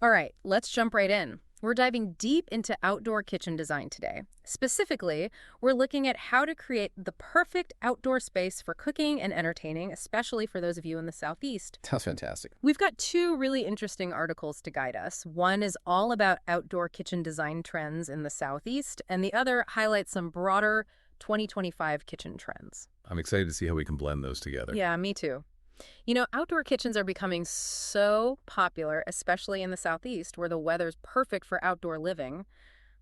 All right, let's jump right in. We're diving deep into outdoor kitchen design today. Specifically, we're looking at how to create the perfect outdoor space for cooking and entertaining, especially for those of you in the Southeast. Sounds fantastic. We've got two really interesting articles to guide us. One is all about outdoor kitchen design trends in the Southeast, and the other highlights some broader 2025 kitchen trends. I'm excited to see how we can blend those together. Yeah, me too. You know, outdoor kitchens are becoming so popular, especially in the Southeast, where the weather's perfect for outdoor living.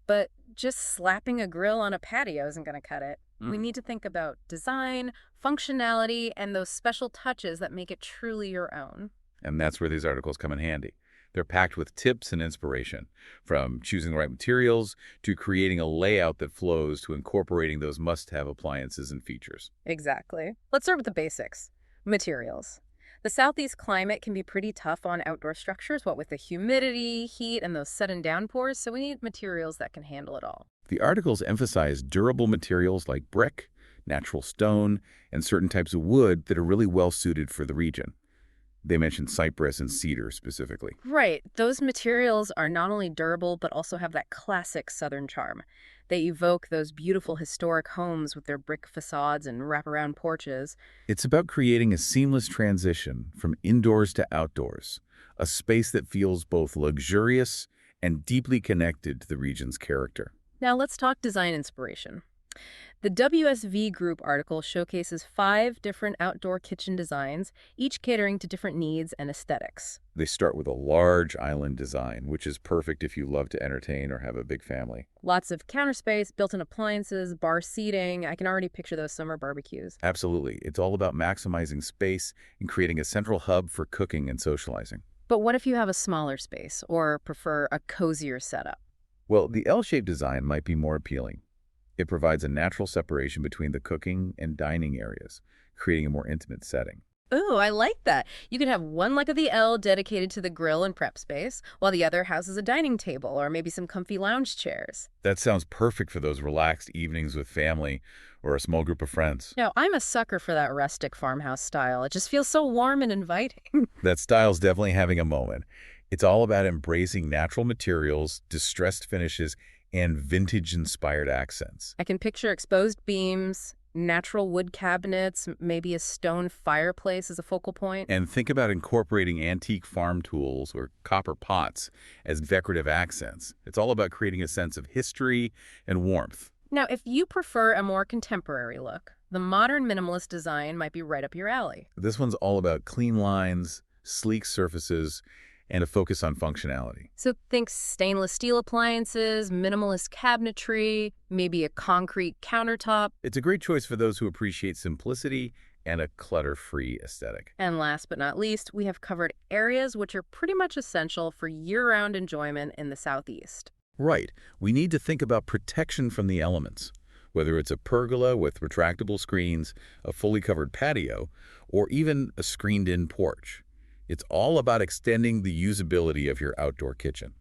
But just slapping a grill on a patio isn't going to cut it. We need to think about design, functionality, and those special touches that make it truly your own. And that's where these articles come in handy. They're packed with tips and inspiration, from choosing the right materials to creating a layout that flows to incorporating those must-have appliances and features. Exactly. Let's start with the basics. Materials. The Southeast climate can be pretty tough on outdoor structures, what with the humidity, heat, and those sudden downpours, so we need materials that can handle it all. The articles emphasize durable materials like brick, natural stone, and certain types of wood that are really well suited for the region. They mention cypress and cedar specifically. Right. Those materials are not only durable, but also have that classic Southern charm. They evoke those beautiful historic homes with their brick facades and wraparound porches. It's about creating a seamless transition from indoors to outdoors, a space that feels both luxurious and deeply connected to the region's character. Now let's talk design inspiration. The WSV Group article showcases 5 different outdoor kitchen designs, each catering to different needs and aesthetics. They start with a large island design, which is perfect if you love to entertain or have a big family. Lots of counter space, built-in appliances, bar seating. I can already picture those summer barbecues. Absolutely. It's all about maximizing space and creating a central hub for cooking and socializing. But what if you have a smaller space or prefer a cozier setup? Well, the L-shaped design might be more appealing. It provides a natural separation between the cooking and dining areas, creating a more intimate setting. Ooh, I like that. You could have one leg of the L dedicated to the grill and prep space, while the other houses a dining table or maybe some comfy lounge chairs. That sounds perfect for those relaxed evenings with family or a small group of friends. Now, I'm a sucker for that rustic farmhouse style. It just feels so warm and inviting. That style's definitely having a moment. It's all about embracing natural materials, distressed finishes, and vintage-inspired accents. I can picture exposed beams, natural wood cabinets, maybe a stone fireplace as a focal point. And think about incorporating antique farm tools or copper pots as decorative accents. It's all about creating a sense of history and warmth. Now, if you prefer a more contemporary look, the modern minimalist design might be right up your alley. This one's all about clean lines, sleek surfaces, and a focus on functionality. So think stainless steel appliances, minimalist cabinetry, maybe a concrete countertop. It's a great choice for those who appreciate simplicity and a clutter-free aesthetic. And last but not least, we have covered areas which are pretty much essential for year-round enjoyment in the Southeast. Right. We need to think about protection from the elements, whether it's a pergola with retractable screens, a fully covered patio, or even a screened-in porch. It's all about extending the usability of your outdoor kitchen.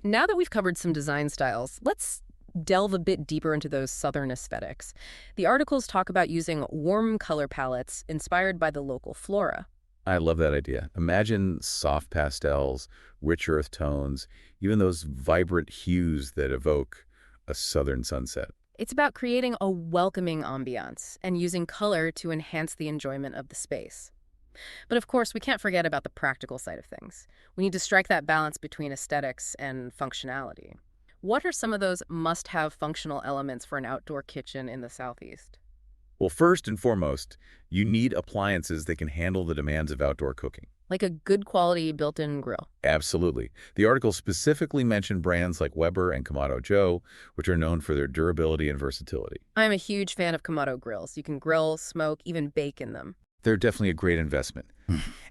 Now that we've covered some design styles, let's delve a bit deeper into those Southern aesthetics. The articles talk about using warm color palettes inspired by the local flora. I love that idea. Imagine soft pastels, rich earth tones, even those vibrant hues that evoke a southern sunset. It's about creating a welcoming ambiance and using color to enhance the enjoyment of the space. But of course, we can't forget about the practical side of things. We need to strike that balance between aesthetics and functionality. What are some of those must-have functional elements for an outdoor kitchen in the Southeast? Well, first and foremost, you need appliances that can handle the demands of outdoor cooking. Like a good quality built-in grill. Absolutely. The article specifically mentioned brands like Weber and Kamado Joe, which are known for their durability and versatility. I'm a huge fan of Kamado grills. You can grill, smoke, even bake in them. They're definitely a great investment.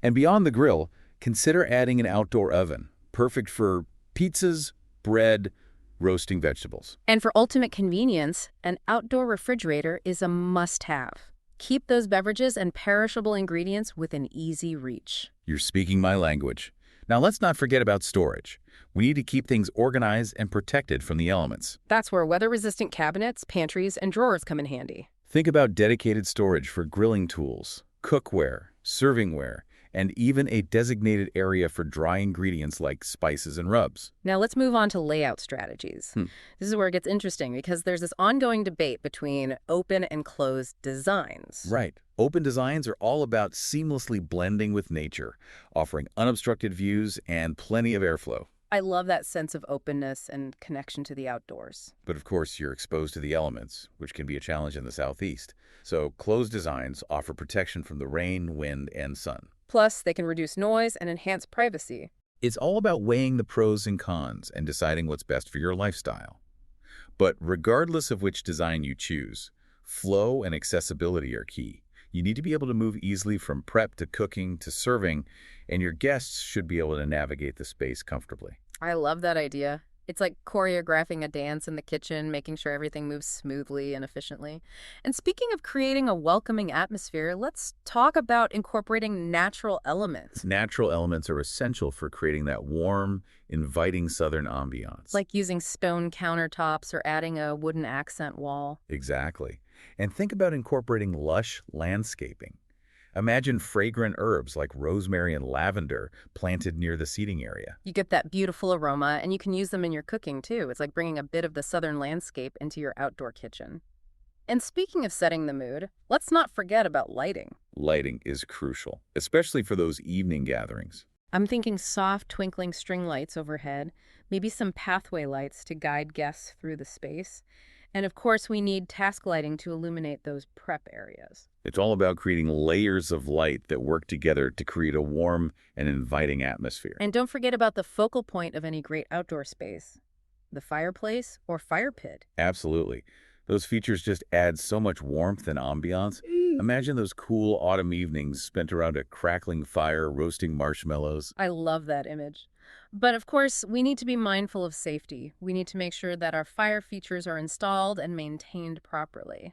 And beyond the grill, consider adding an outdoor oven, perfect for pizzas, bread, roasting vegetables. And for ultimate convenience, an outdoor refrigerator is a must-have. Keep those beverages and perishable ingredients within easy reach. You're speaking my language. Now let's not forget about storage. We need to keep things organized and protected from the elements. That's where weather-resistant cabinets, pantries, and drawers come in handy. Think about dedicated storage for grilling tools, cookware, servingware, and even a designated area for dry ingredients like spices and rubs. Now let's move on to layout strategies. Hmm. This is where it gets interesting because there's this ongoing debate between open and closed designs. Right. Open designs are all about seamlessly blending with nature, offering unobstructed views and plenty of airflow. I love that sense of openness and connection to the outdoors. But of course, you're exposed to the elements, which can be a challenge in the southeast. So closed designs offer protection from the rain, wind, and sun. Plus, they can reduce noise and enhance privacy. It's all about weighing the pros and cons and deciding what's best for your lifestyle. But regardless of which design you choose, flow and accessibility are key. You need to be able to move easily from prep to cooking to serving, and your guests should be able to navigate the space comfortably. I love that idea. It's like choreographing a dance in the kitchen, making sure everything moves smoothly and efficiently. And speaking of creating a welcoming atmosphere, let's talk about incorporating natural elements. Natural elements are essential for creating that warm, inviting southern ambiance. Like using stone countertops or adding a wooden accent wall. Exactly. And think about incorporating lush landscaping. Imagine fragrant herbs like rosemary and lavender planted near the seating area. You get that beautiful aroma, and you can use them in your cooking too. It's like bringing a bit of the southern landscape into your outdoor kitchen. And speaking of setting the mood, let's not forget about lighting. Lighting is crucial, especially for those evening gatherings. I'm thinking soft, twinkling string lights overhead, maybe some pathway lights to guide guests through the space. And of course, we need task lighting to illuminate those prep areas. It's all about creating layers of light that work together to create a warm and inviting atmosphere. And don't forget about the focal point of any great outdoor space, the fireplace or fire pit. Absolutely. Those features just add so much warmth and ambiance. Imagine those cool autumn evenings spent around a crackling fire roasting marshmallows. I love that image. But of course, we need to be mindful of safety. We need to make sure that our fire features are installed and maintained properly.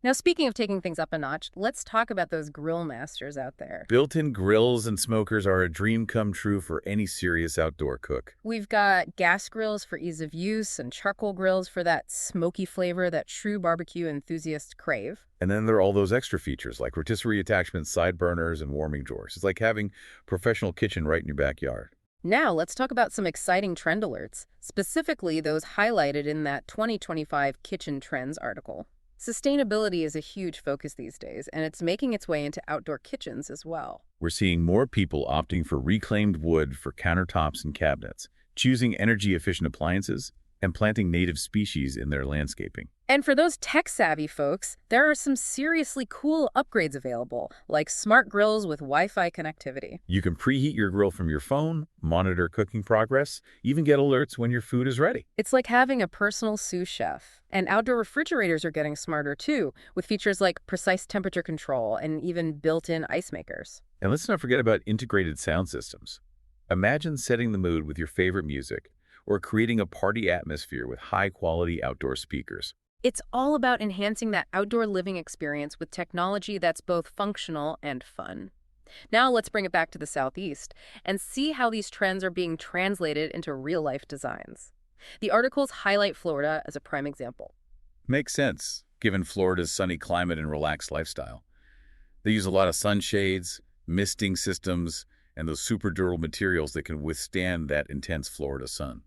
Now, speaking of taking things up a notch, let's talk about those grill masters out there. Built-in grills and smokers are a dream come true for any serious outdoor cook. We've got gas grills for ease of use and charcoal grills for that smoky flavor that true barbecue enthusiasts crave. And then there are all those extra features like rotisserie attachments, side burners, and warming drawers. It's like having a professional kitchen right in your backyard. Now, let's talk about some exciting trend alerts, specifically those highlighted in that 2025 Kitchen Trends article. Sustainability is a huge focus these days, and it's making its way into outdoor kitchens as well. We're seeing more people opting for reclaimed wood for countertops and cabinets, choosing energy-efficient appliances, and planting native species in their landscaping. And for those tech-savvy folks, there are some seriously cool upgrades available, like smart grills with Wi-Fi connectivity. You can preheat your grill from your phone, monitor cooking progress, even get alerts when your food is ready. It's like having a personal sous chef. And outdoor refrigerators are getting smarter too, with features like precise temperature control and even built-in ice makers. And let's not forget about integrated sound systems. Imagine setting the mood with your favorite music, or creating a party atmosphere with high-quality outdoor speakers. It's all about enhancing that outdoor living experience with technology that's both functional and fun. Now let's bring it back to the Southeast and see how these trends are being translated into real-life designs. The articles highlight Florida as a prime example. Makes sense, given Florida's sunny climate and relaxed lifestyle. They use a lot of sunshades, misting systems, and those super durable materials that can withstand that intense Florida sun.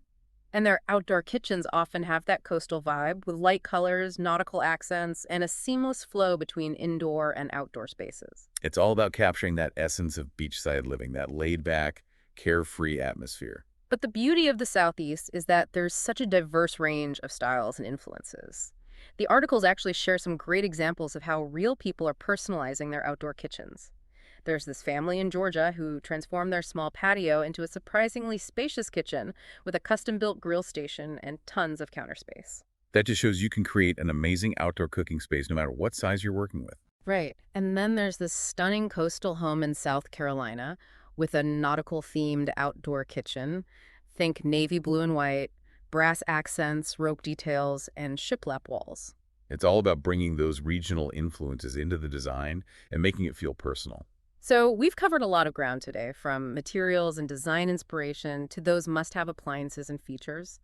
And their outdoor kitchens often have that coastal vibe with light colors, nautical accents, and a seamless flow between indoor and outdoor spaces. It's all about capturing that essence of beachside living, that laid-back, carefree atmosphere. But the beauty of the Southeast is that there's such a diverse range of styles and influences. The articles actually share some great examples of how real people are personalizing their outdoor kitchens. There's this family in Georgia who transformed their small patio into a surprisingly spacious kitchen with a custom-built grill station and tons of counter space. That just shows you can create an amazing outdoor cooking space no matter what size you're working with. Right. And then there's this stunning coastal home in South Carolina with a nautical-themed outdoor kitchen. Think navy blue and white, brass accents, rope details, and shiplap walls. It's all about bringing those regional influences into the design and making it feel personal. So we've covered a lot of ground today, from materials and design inspiration to those must-have appliances and features.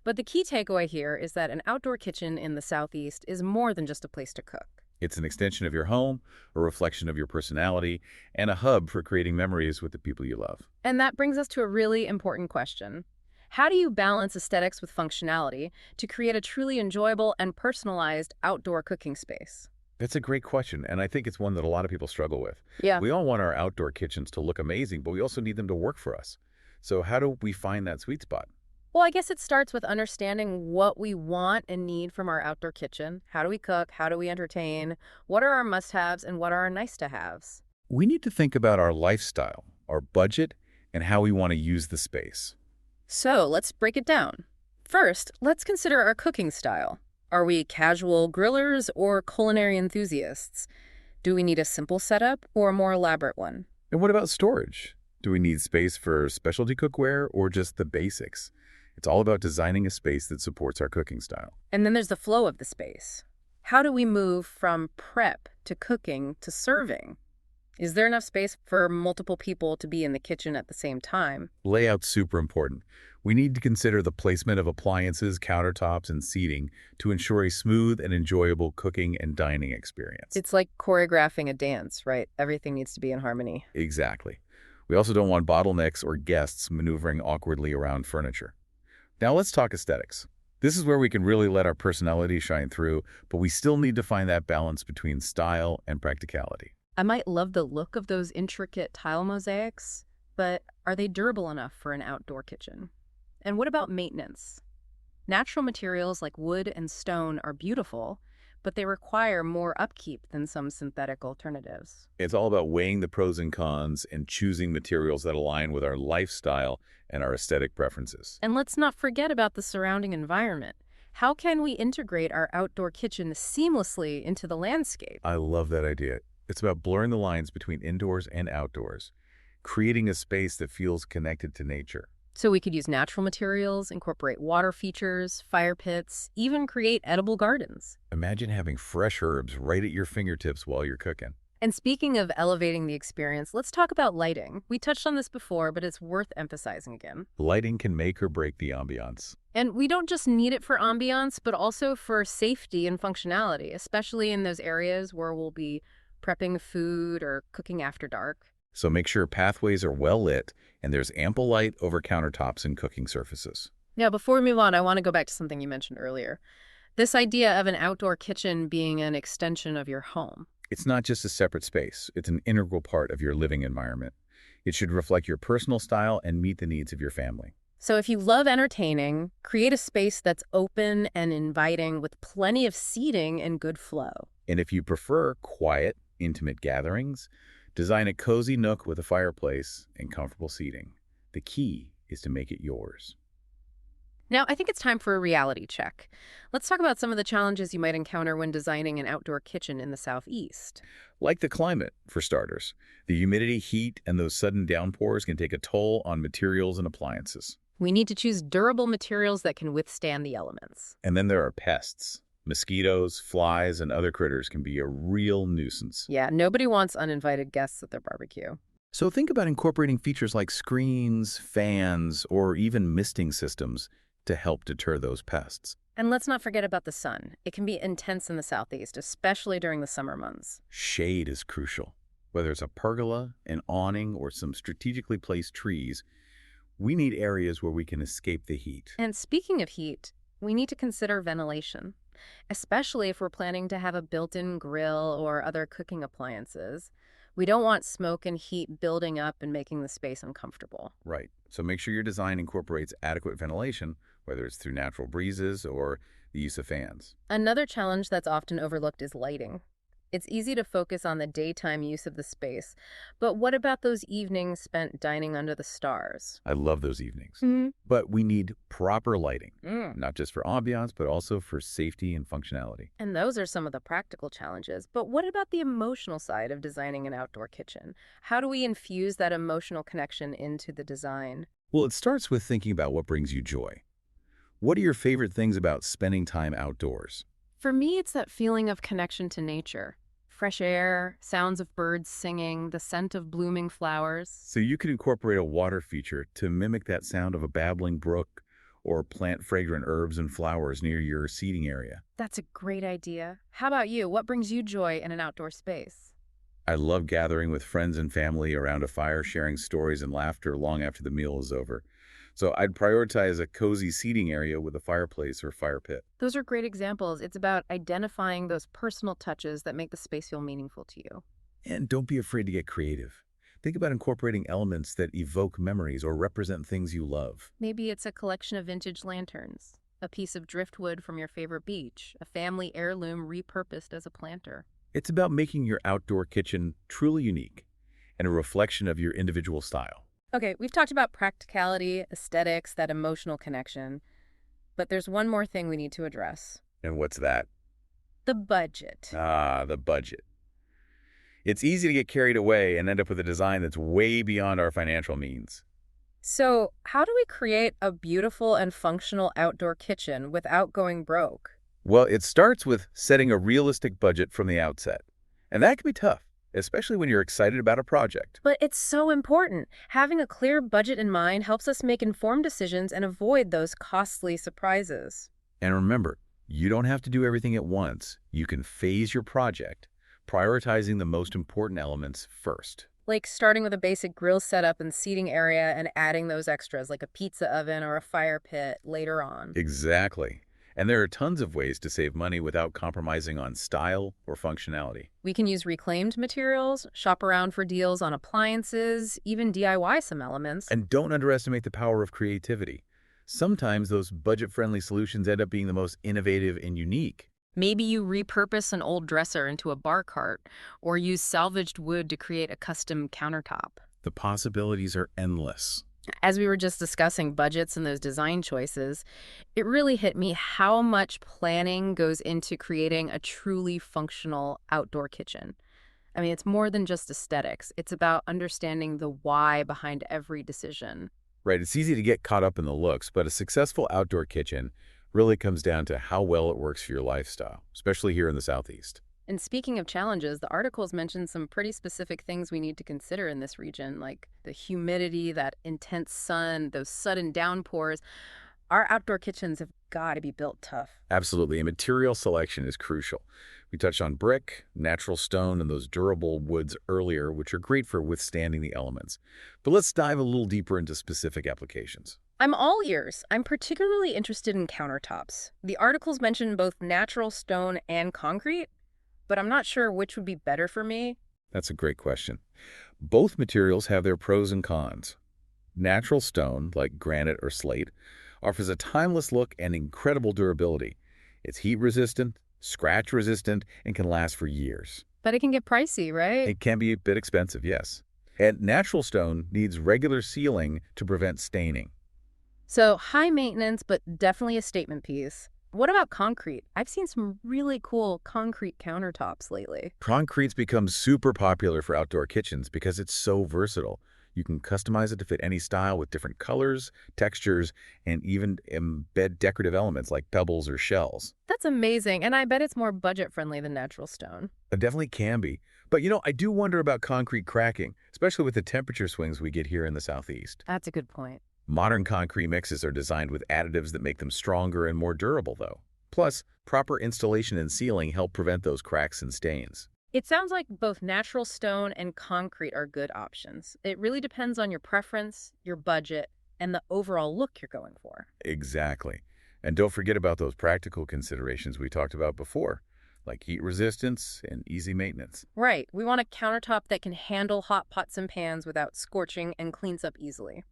But the key takeaway here is that an outdoor kitchen in the Southeast is more than just a place to cook. It's an extension of your home, a reflection of your personality, and a hub for creating memories with the people you love. And that brings us to a really important question. How do you balance aesthetics with functionality to create a truly enjoyable and personalized outdoor cooking space? That's a great question, and I think it's one that a lot of people struggle with. Yeah. We all want our outdoor kitchens to look amazing, but we also need them to work for us. So how do we find that sweet spot? Well, I guess it starts with understanding what we want and need from our outdoor kitchen. How do we cook? How do we entertain? What are our must-haves and what are our nice-to-haves? We need to think about our lifestyle, our budget, and how we want to use the space. So let's break it down. First, let's consider our cooking style. Are we casual grillers or culinary enthusiasts? Do we need a simple setup or a more elaborate one? And what about storage? Do we need space for specialty cookware or just the basics? It's all about designing a space that supports our cooking style. And then there's the flow of the space. How do we move from prep to cooking to serving? Is there enough space for multiple people to be in the kitchen at the same time? Layout's super important. We need to consider the placement of appliances, countertops, and seating to ensure a smooth and enjoyable cooking and dining experience. It's like choreographing a dance, right? Everything needs to be in harmony. Exactly. We also don't want bottlenecks or guests maneuvering awkwardly around furniture. Now let's talk aesthetics. This is where we can really let our personality shine through, but we still need to find that balance between style and practicality. I might love the look of those intricate tile mosaics, but are they durable enough for an outdoor kitchen? And what about maintenance? Natural materials like wood and stone are beautiful, but they require more upkeep than some synthetic alternatives. It's all about weighing the pros and cons and choosing materials that align with our lifestyle and our aesthetic preferences. And let's not forget about the surrounding environment. How can we integrate our outdoor kitchen seamlessly into the landscape? I love that idea. It's about blurring the lines between indoors and outdoors, creating a space that feels connected to nature. So we could use natural materials, incorporate water features, fire pits, even create edible gardens. Imagine having fresh herbs right at your fingertips while you're cooking. And speaking of elevating the experience, let's talk about lighting. We touched on this before, but it's worth emphasizing again. Lighting can make or break the ambiance. And we don't just need it for ambiance, but also for safety and functionality, especially in those areas where we'll be prepping food or cooking after dark. So make sure pathways are well lit and there's ample light over countertops and cooking surfaces. Now, before we move on, I want to go back to something you mentioned earlier. This idea of an outdoor kitchen being an extension of your home. It's not just a separate space, it's an integral part of your living environment. It should reflect your personal style and meet the needs of your family. So if you love entertaining, create a space that's open and inviting with plenty of seating and good flow. And if you prefer quiet, intimate gatherings, design a cozy nook with a fireplace and comfortable seating. The key is to make it yours. Now, I think it's time for a reality check. Let's talk about some of the challenges you might encounter when designing an outdoor kitchen in the Southeast. Like the climate, for starters. The humidity, heat, and those sudden downpours can take a toll on materials and appliances. We need to choose durable materials that can withstand the elements. And then there are pests. Mosquitoes, flies, and other critters can be a real nuisance. Yeah, nobody wants uninvited guests at their barbecue. So think about incorporating features like screens, fans, or even misting systems to help deter those pests. And let's not forget about the sun. It can be intense in the Southeast, especially during the summer months. Shade is crucial. Whether it's a pergola, an awning, or some strategically placed trees, we need areas where we can escape the heat. And speaking of heat, we need to consider ventilation, especially if we're planning to have a built-in grill or other cooking appliances. We don't want smoke and heat building up and making the space uncomfortable. Right. So make sure your design incorporates adequate ventilation, whether it's through natural breezes or the use of fans. Another challenge that's often overlooked is lighting. It's easy to focus on the daytime use of the space, but what about those evenings spent dining under the stars? I love those evenings. Mm-hmm. But we need proper lighting, not just for ambiance, but also for safety and functionality. And those are some of the practical challenges. But what about the emotional side of designing an outdoor kitchen? How do we infuse that emotional connection into the design? Well, it starts with thinking about what brings you joy. What are your favorite things about spending time outdoors? For me, it's that feeling of connection to nature. Fresh air, sounds of birds singing, the scent of blooming flowers. So you could incorporate a water feature to mimic that sound of a babbling brook or plant fragrant herbs and flowers near your seating area. That's a great idea. How about you? What brings you joy in an outdoor space? I love gathering with friends and family around a fire, sharing stories and laughter long after the meal is over. So I'd prioritize a cozy seating area with a fireplace or fire pit. Those are great examples. It's about identifying those personal touches that make the space feel meaningful to you. And don't be afraid to get creative. Think about incorporating elements that evoke memories or represent things you love. Maybe it's a collection of vintage lanterns, a piece of driftwood from your favorite beach, a family heirloom repurposed as a planter. It's about making your outdoor kitchen truly unique and a reflection of your individual style. Okay, we've talked about practicality, aesthetics, that emotional connection, but there's one more thing we need to address. And what's that? The budget. Ah, the budget. It's easy to get carried away and end up with a design that's way beyond our financial means. So, how do we create a beautiful and functional outdoor kitchen without going broke? Well, it starts with setting a realistic budget from the outset. And that can be tough, especially when you're excited about a project. But it's so important. Having a clear budget in mind helps us make informed decisions and avoid those costly surprises. And remember, you don't have to do everything at once. You can phase your project, prioritizing the most important elements first. Like starting with a basic grill setup and seating area and adding those extras like a pizza oven or a fire pit later on. Exactly. And there are tons of ways to save money without compromising on style or functionality. We can use reclaimed materials, shop around for deals on appliances, even DIY some elements. And don't underestimate the power of creativity. Sometimes those budget-friendly solutions end up being the most innovative and unique. Maybe you repurpose an old dresser into a bar cart or use salvaged wood to create a custom countertop. The possibilities are endless. As we were just discussing budgets and those design choices, it really hit me how much planning goes into creating a truly functional outdoor kitchen. I mean, it's more than just aesthetics. It's about understanding the why behind every decision. Right, it's easy to get caught up in the looks, but a successful outdoor kitchen really comes down to how well it works for your lifestyle, especially here in the Southeast. And speaking of challenges, the articles mentioned some pretty specific things we need to consider in this region, like the humidity, that intense sun, those sudden downpours. Our outdoor kitchens have got to be built tough. Absolutely, and material selection is crucial. We touched on brick, natural stone, and those durable woods earlier, which are great for withstanding the elements. But let's dive a little deeper into specific applications. I'm all ears. I'm particularly interested in countertops. The articles mention both natural stone and concrete, but I'm not sure which would be better for me. That's a great question. Both materials have their pros and cons. Natural stone, like granite or slate, offers a timeless look and incredible durability. It's heat-resistant, scratch-resistant, and can last for years. But it can get pricey, right? It can be a bit expensive, yes. And natural stone needs regular sealing to prevent staining. So high maintenance, but definitely a statement piece. What about concrete? I've seen some really cool concrete countertops lately. Concrete's become super popular for outdoor kitchens because it's so versatile. You can customize it to fit any style with different colors, textures, and even embed decorative elements like pebbles or shells. That's amazing, and I bet it's more budget-friendly than natural stone. It definitely can be. But I do wonder about concrete cracking, especially with the temperature swings we get here in the Southeast. That's a good point. Modern concrete mixes are designed with additives that make them stronger and more durable, though. Plus, proper installation and sealing help prevent those cracks and stains. It sounds like both natural stone and concrete are good options. It really depends on your preference, your budget, and the overall look you're going for. Exactly. And don't forget about those practical considerations we talked about before, like heat resistance and easy maintenance. Right. We want a countertop that can handle hot pots and pans without scorching and cleans up easily.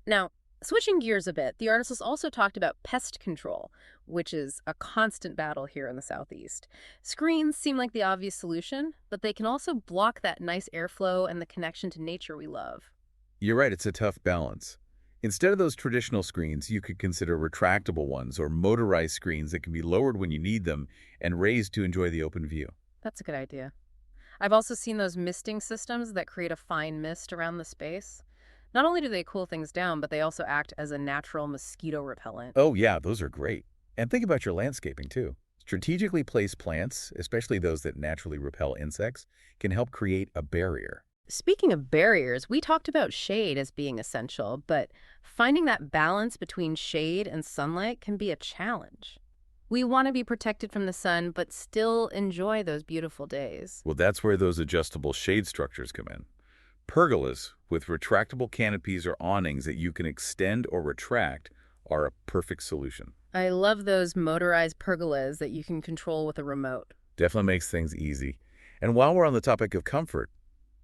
Now, switching gears a bit, the articles also talked about pest control, which is a constant battle here in the Southeast. Screens seem like the obvious solution, but they can also block that nice airflow and the connection to nature we love. You're right, it's a tough balance. Instead of those traditional screens, you could consider retractable ones or motorized screens that can be lowered when you need them and raised to enjoy the open view. That's a good idea. I've also seen those misting systems that create a fine mist around the space. Not only do they cool things down, but they also act as a natural mosquito repellent. Oh yeah, those are great. And think about your landscaping too. Strategically placed plants, especially those that naturally repel insects, can help create a barrier. Speaking of barriers, we talked about shade as being essential, but Finding that balance between shade and sunlight can be a challenge. We want to be protected from the sun, but still enjoy those beautiful days. Well, that's where those adjustable shade structures come in. Pergolas with retractable canopies or awnings that you can extend or retract are a perfect solution. I love those motorized pergolas that you can control with a remote. Definitely makes things easy. And while we're on the topic of comfort,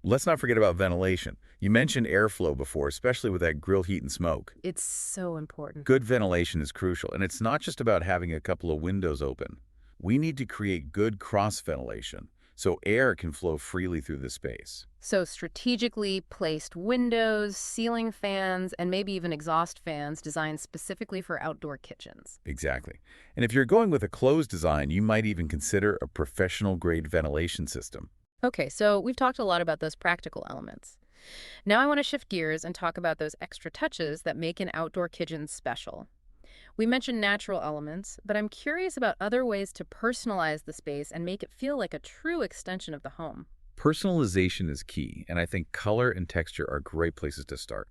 let's not forget about ventilation. You mentioned airflow before, especially with that grill heat and smoke. It's so important. Good ventilation is crucial, and it's not just about having a couple of windows open. We need to create good cross ventilation so air can flow freely through the space. So strategically placed windows, ceiling fans, and maybe even exhaust fans designed specifically for outdoor kitchens. Exactly. And if you're going with a closed design, you might even consider a professional-grade ventilation system. Okay, so we've talked a lot about those practical elements. Now I want to shift gears and talk about those extra touches that make an outdoor kitchen special. We mentioned natural elements, but I'm curious about other ways to personalize the space and make it feel like a true extension of the home. Personalization is key, and I think color and texture are great places to start.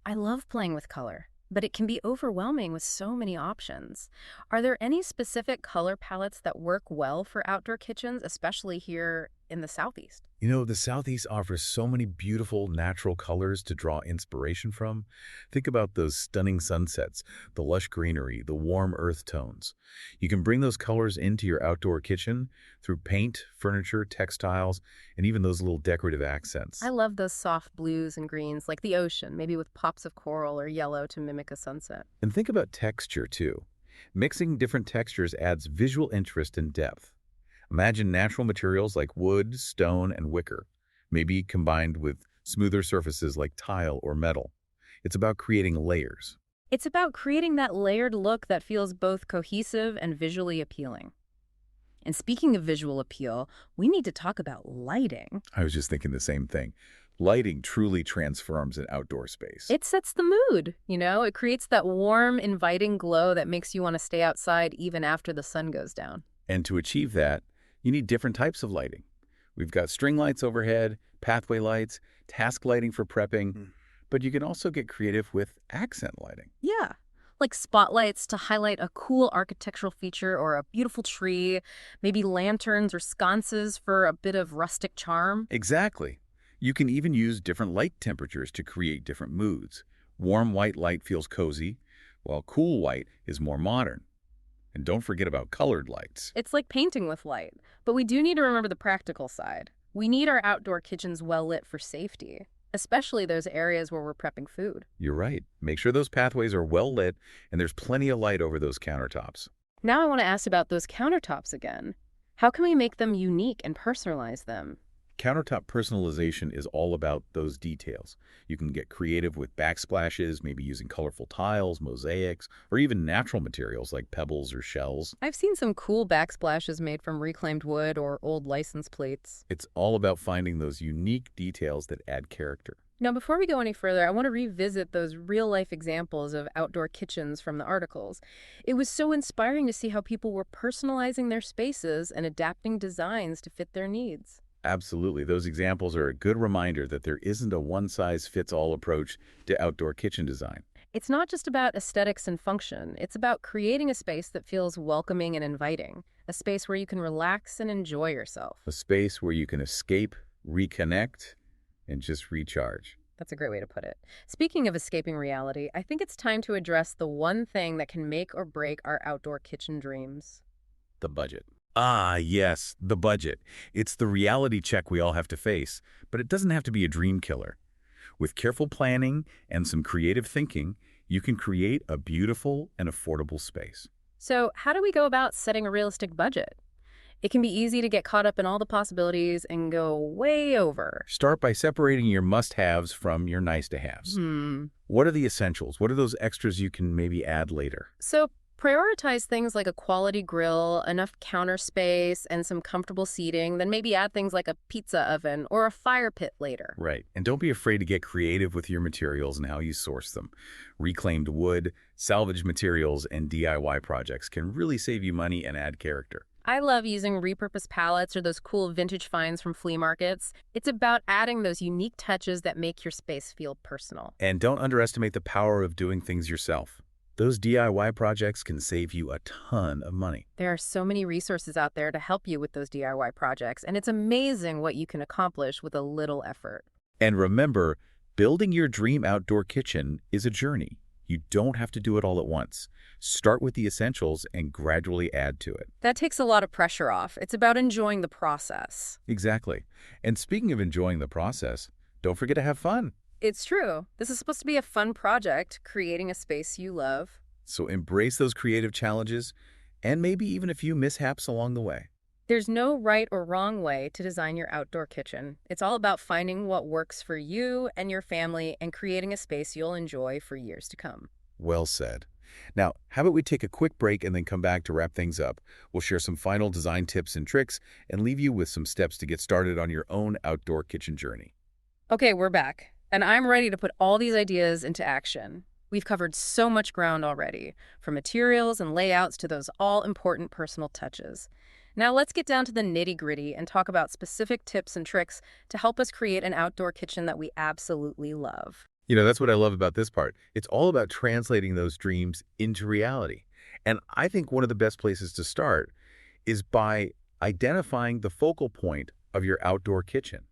I love playing with color, but it can be overwhelming with so many options. Are there any specific color palettes that work well for outdoor kitchens, especially here in the Southeast? You know, the Southeast offers so many beautiful natural colors to draw inspiration from. Think about those stunning sunsets, the lush greenery, the warm earth tones. You can bring those colors into your outdoor kitchen through paint, furniture, textiles, and even those little decorative accents. I love those soft blues and greens, like the ocean, maybe with pops of coral or yellow to mimic a sunset. And think about texture, too. Mixing different textures adds visual interest and depth. Imagine natural materials like wood, stone, and wicker, maybe combined with smoother surfaces like tile or metal. It's about creating layers. It's about creating that layered look that feels both cohesive and visually appealing. And speaking of visual appeal, we need to talk about lighting. I was just thinking the same thing. Lighting truly transforms an outdoor space. It sets the mood, it creates that warm, inviting glow that makes you want to stay outside even after the sun goes down. And to achieve that, you need different types of lighting. We've got string lights overhead, pathway lights, task lighting for prepping, but you can also get creative with accent lighting. Yeah, like spotlights to highlight a cool architectural feature or a beautiful tree, maybe lanterns or sconces for a bit of rustic charm. Exactly. You can even use different light temperatures to create different moods. Warm white light feels cozy, while cool white is more modern. And don't forget about colored lights. It's like painting with light, but we do need to remember the practical side. We need our outdoor kitchens well lit for safety, especially those areas where we're prepping food. You're right. Make sure those pathways are well lit and there's plenty of light over those countertops. Now I want to ask about those countertops again. How can we make them unique and personalize them? Countertop personalization is all about those details. You can get creative with backsplashes, maybe using colorful tiles, mosaics, or even natural materials like pebbles or shells. I've seen some cool backsplashes made from reclaimed wood or old license plates. It's all about finding those unique details that add character. Now, before we go any further, I want to revisit those real-life examples of outdoor kitchens from the articles. It was so inspiring to see how people were personalizing their spaces and adapting designs to fit their needs. Absolutely. Those examples are a good reminder that there isn't a one-size-fits-all approach to outdoor kitchen design. It's not just about aesthetics and function. It's about creating a space that feels welcoming and inviting, a space where you can relax and enjoy yourself. A space where you can escape, reconnect, and just recharge. That's a great way to put it. Speaking of escaping reality, I think it's time to address the one thing that can make or break our outdoor kitchen dreams. The budget. Ah, yes, the budget. It's the reality check we all have to face, but it doesn't have to be a dream killer. With careful planning and some creative thinking, you can create a beautiful and affordable space. So how do we go about setting a realistic budget? It can be easy to get caught up in all the possibilities and go way over. Start by separating your must-haves from your nice-to-haves. What are the essentials? What are those extras you can maybe add later? So prioritize things like a quality grill, enough counter space, and some comfortable seating, then maybe add things like a pizza oven or a fire pit later. Right. And don't be afraid to get creative with your materials and how you source them. Reclaimed wood, salvage materials, and DIY projects can really save you money and add character. I love using repurposed palettes or those cool vintage finds from flea markets. It's about adding those unique touches that make your space feel personal. And don't underestimate the power of doing things yourself. Those DIY projects can save you a ton of money. There are so many resources out there to help you with those DIY projects, and it's amazing what you can accomplish with a little effort. And remember, building your dream outdoor kitchen is a journey. You don't have to do it all at once. Start with the essentials and gradually add to it. That takes a lot of pressure off. It's about enjoying the process. Exactly. And speaking of enjoying the process, don't forget to have fun. It's true. This is supposed to be a fun project, creating a space you love. So embrace those creative challenges and maybe even a few mishaps along the way. There's no right or wrong way to design your outdoor kitchen. It's all about finding what works for you and your family and creating a space you'll enjoy for years to come. Well said. Now, how about we take a quick break and then come back to wrap things up? We'll share some final design tips and tricks and leave you with some steps to get started on your own outdoor kitchen journey. Okay, we're back, and I'm ready to put all these ideas into action. We've covered so much ground already, from materials and layouts to those all-important personal touches. Now let's get down to the nitty-gritty and talk about specific tips and tricks to help us create an outdoor kitchen that we absolutely love. That's what I love about this part. It's all about translating those dreams into reality. And I think one of the best places to start is by identifying the focal point of your outdoor kitchen.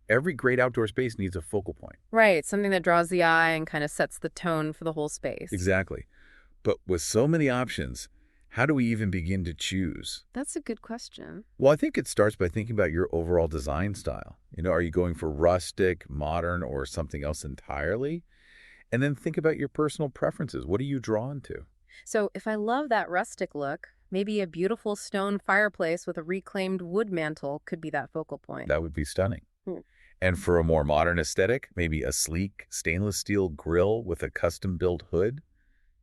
Every great outdoor space needs a focal point. Right, something that draws the eye and kind of sets the tone for the whole space. Exactly. But with so many options, how do we even begin to choose? That's a good question. Well, I think it starts by thinking about your overall design style. Are you going for rustic, modern, or something else entirely? And then think about your personal preferences. What are you drawn to? So if I love that rustic look, maybe a beautiful stone fireplace with a reclaimed wood mantle could be that focal point. That would be stunning. Hmm. And for a more modern aesthetic, maybe a sleek stainless steel grill with a custom-built hood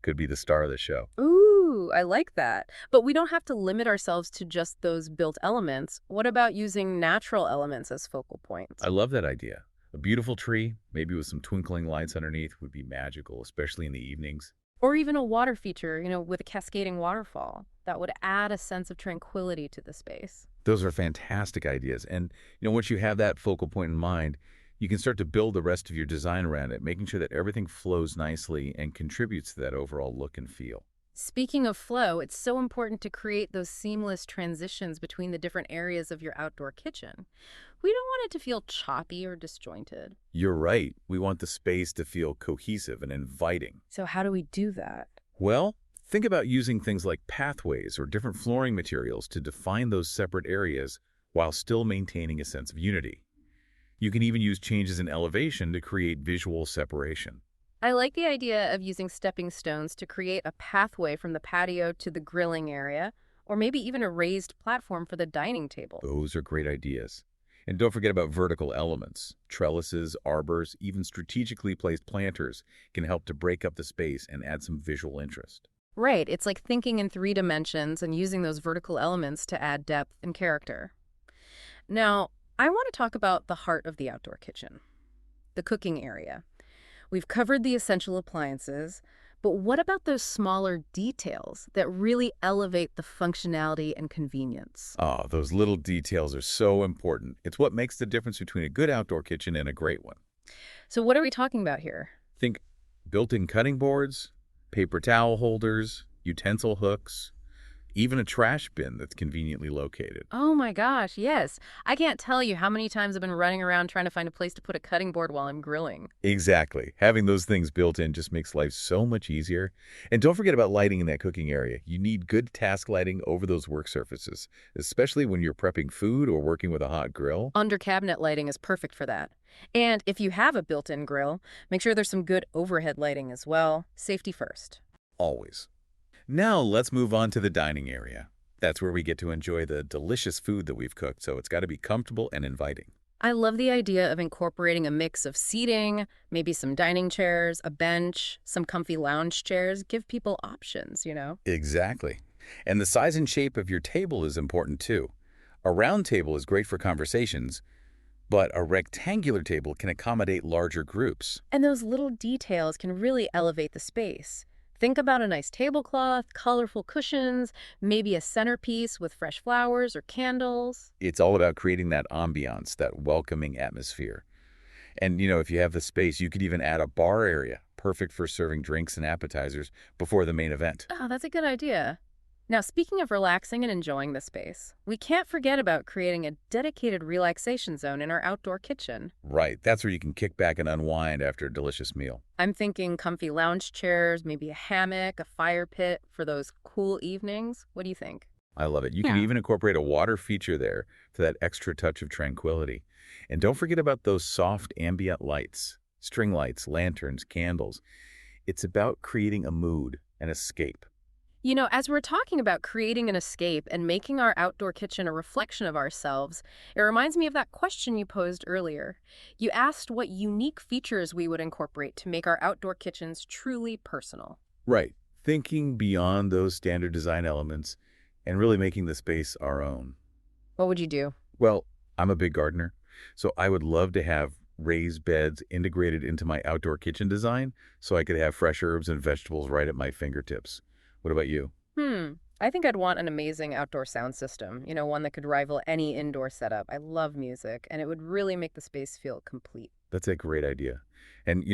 could be the star of the show. Ooh, I like that. But we don't have to limit ourselves to just those built elements. What about using natural elements as focal points? I love that idea. A beautiful tree, maybe with some twinkling lights underneath, would be magical, especially in the evenings. Or even a water feature, with a cascading waterfall. That would add a sense of tranquility to the space. Those are fantastic ideas. And, once you have that focal point in mind, you can start to build the rest of your design around it, making sure that everything flows nicely and contributes to that overall look and feel. Speaking of flow, it's so important to create those seamless transitions between the different areas of your outdoor kitchen. We don't want it to feel choppy or disjointed. You're right. We want the space to feel cohesive and inviting. So how do we do that? Well, think about using things like pathways or different flooring materials to define those separate areas while still maintaining a sense of unity. You can even use changes in elevation to create visual separation. I like the idea of using stepping stones to create a pathway from the patio to the grilling area, or maybe even a raised platform for the dining table. Those are great ideas. And don't forget about vertical elements. Trellises, arbors, even strategically placed planters can help to break up the space and add some visual interest. Right, it's like thinking in 3 dimensions and using those vertical elements to add depth and character. Now, I want to talk about the heart of the outdoor kitchen, the cooking area. We've covered the essential appliances, but what about those smaller details that really elevate the functionality and convenience? Ah, those little details are so important. It's what makes the difference between a good outdoor kitchen and a great one. So what are we talking about here? Think built-in cutting boards, paper towel holders, utensil hooks, even a trash bin that's conveniently located. Oh my gosh, yes. I can't tell you how many times I've been running around trying to find a place to put a cutting board while I'm grilling. Exactly. Having those things built in just makes life so much easier. And don't forget about lighting in that cooking area. You need good task lighting over those work surfaces, especially when you're prepping food or working with a hot grill. Under cabinet lighting is perfect for that. And if you have a built-in grill, make sure there's some good overhead lighting as well. Safety first. Always. Now let's move on to the dining area. That's where we get to enjoy the delicious food that we've cooked, so it's got to be comfortable and inviting. I love the idea of incorporating a mix of seating, maybe some dining chairs, a bench, some comfy lounge chairs. Give people options. Exactly. And the size and shape of your table is important too. A round table is great for conversations, but a rectangular table can accommodate larger groups. And those little details can really elevate the space. Think about a nice tablecloth, colorful cushions, maybe a centerpiece with fresh flowers or candles. It's all about creating that ambiance, that welcoming atmosphere. And, you know, if you have the space, you could even add a bar area, perfect for serving drinks and appetizers before the main event. Oh, that's a good idea. Now, speaking of relaxing and enjoying the space, we can't forget about creating a dedicated relaxation zone in our outdoor kitchen. Right, that's where you can kick back and unwind after a delicious meal. I'm thinking comfy lounge chairs, maybe a hammock, a fire pit for those cool evenings. What do you think? I love it. You can Yeah. even incorporate a water feature there for that extra touch of tranquility. And don't forget about those soft ambient lights, string lights, lanterns, candles. It's about creating a mood, an escape. You know, as we're talking about creating an escape and making our outdoor kitchen a reflection of ourselves, it reminds me of that question you posed earlier. You asked what unique features we would incorporate to make our outdoor kitchens truly personal. Right. Thinking beyond those standard design elements and really making the space our own. What would you do? Well, I'm a big gardener, so I would love to have raised beds integrated into my outdoor kitchen design so I could have fresh herbs and vegetables right at my fingertips. What about you? I think I'd want an amazing outdoor sound system, one that could rival any indoor setup. I love music, and it would really make the space feel complete. That's a great idea. And,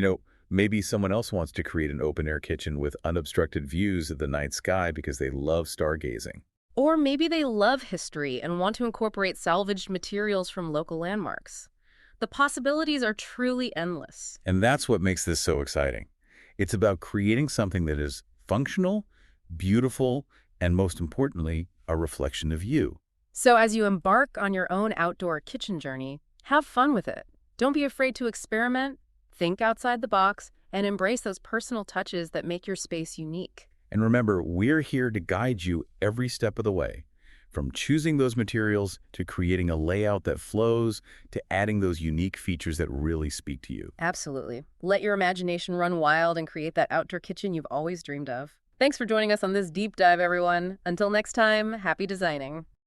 maybe someone else wants to create an open-air kitchen with unobstructed views of the night sky because they love stargazing. Or maybe they love history and want to incorporate salvaged materials from local landmarks. The possibilities are truly endless. And that's what makes this so exciting. It's about creating something that is functional, beautiful, and most importantly, a reflection of you. So as you embark on your own outdoor kitchen journey, have fun with it. Don't be afraid to experiment, think outside the box, and embrace those personal touches that make your space unique. And remember, we're here to guide you every step of the way, from choosing those materials to creating a layout that flows to adding those unique features that really speak to you. Absolutely. Let your imagination run wild and create that outdoor kitchen you've always dreamed of. Thanks for joining us on this deep dive, everyone. Until next time, happy designing.